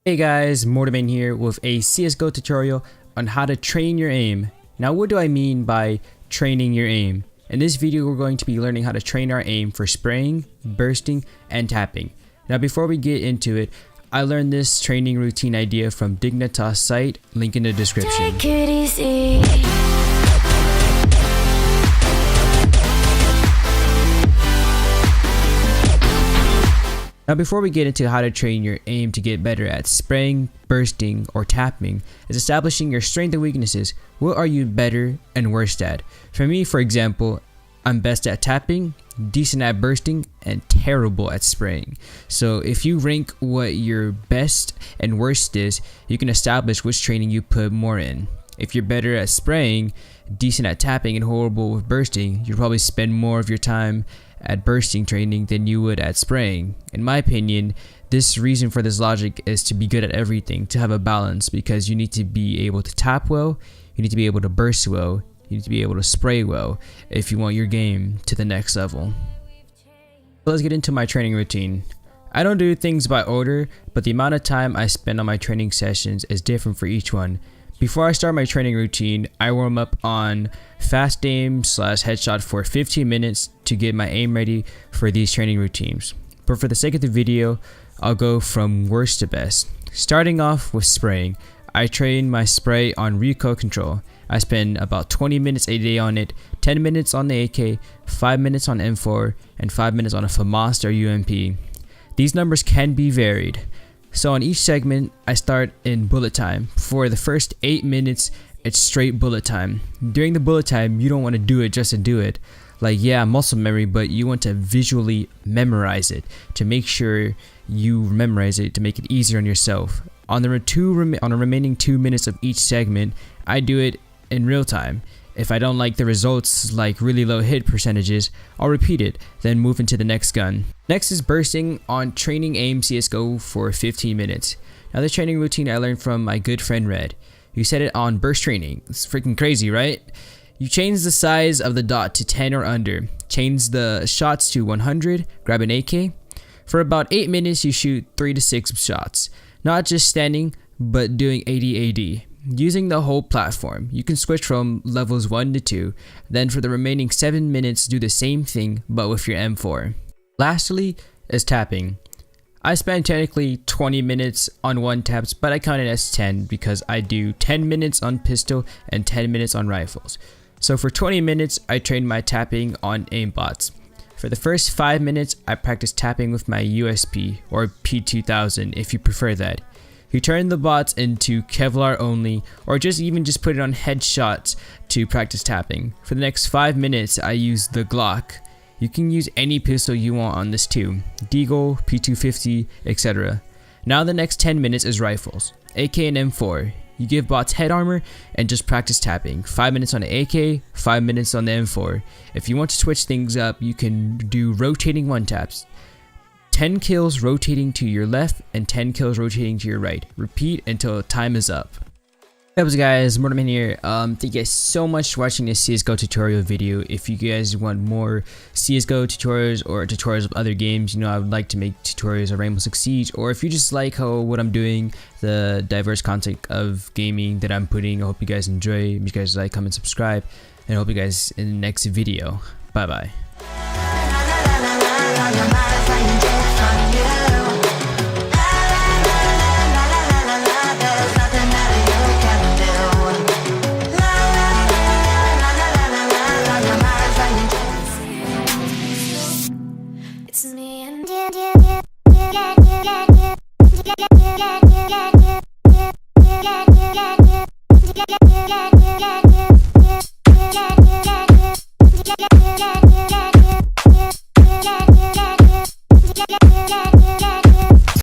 Hey guys, Mortalmen here with a CSGO tutorial on how to train your aim. Now what do I mean by training your aim? In this video we're going to be learning how to train our aim for spraying, bursting, and tapping. Now before we get into it, I learned this training routine idea from Dignitas site, link in the description. Take it easy. Now before we get into how to train your aim to get better at spraying, bursting, or tapping, is establishing your strengths and weaknesses. What are you better and worst at? For me, for example, I'm best at tapping, decent at bursting, and terrible at spraying. So if you rank what your best and worst is, you can establish which training you put more in. If you're better at spraying, decent at tapping, and horrible with bursting, you'll probably spend more of your time at bursting training than you would at spraying. In my opinion, this reason for this logic is to be good at everything, to have a balance, because you need to be able to tap well, you need to be able to burst well, you need to be able to spray well if you want your game to the next level. So let's get into my training routine. I don't do things by order, but the amount of time I spend on my training sessions is different for each one. Before I start my training routine, I warm up on fast aim / headshot for 15 minutes to get my aim ready for these training routines. But for the sake of the video, I'll go from worst to best. Starting off with spraying, I train my spray on recoil control. I spend about 20 minutes a day on it, 10 minutes on the AK, 5 minutes on M4, and 5 minutes on a FAMAS or UMP. These numbers can be varied. So on each segment, I start in bullet time. For the first 8 minutes, it's straight bullet time. During the bullet time, you don't want to do it just to do it. Like, yeah, muscle memory, but you want to visually memorize it to make sure you memorize it to make it easier on yourself. On the remaining 2 minutes of each segment, I do it in real time. If I don't like the results, like really low hit percentages, I'll repeat it, then move into the next gun. Next is bursting on training aim CSGO for 15 minutes. Now this training routine I learned from my good friend Red. He said it on burst training. It's freaking crazy, right? You change the size of the dot to 10 or under. Change the shots to 100, grab an AK. For about 8 minutes you shoot 3 to 6 shots. Not just standing, but doing AD. Using the whole platform, you can switch from levels 1 to 2, then for the remaining 7 minutes do the same thing but with your M4. Lastly is tapping. I spend technically 20 minutes on one taps, but I count it as 10 because I do 10 minutes on pistol and 10 minutes on rifles. So for 20 minutes I train my tapping on aimbots. For the first 5 minutes I practice tapping with my USP or P2000 if you prefer that. You turn the bots into Kevlar only, or just put it on headshots to practice tapping. For the next 5 minutes, I use the Glock. You can use any pistol you want on this too, Deagle, P250, etc. Now the next 10 minutes is rifles, AK and M4. You give bots head armor and just practice tapping. 5 minutes on the AK, 5 minutes on the M4. If you want to switch things up, you can do rotating one taps. 10 kills rotating to your left and 10 kills rotating to your right. Repeat until time is up. Hey, what's up guys, Mortalmen here. Thank you guys so much for watching this CSGO tutorial video. If you guys want more CSGO tutorials or tutorials of other games, you know, I would like to make tutorials of Rainbow Six Siege, or if you just like what I'm doing, the diverse content of gaming that I'm putting, I hope you guys enjoy. If you guys like, comment, subscribe, and I hope you guys in the next video. Bye bye. It's me and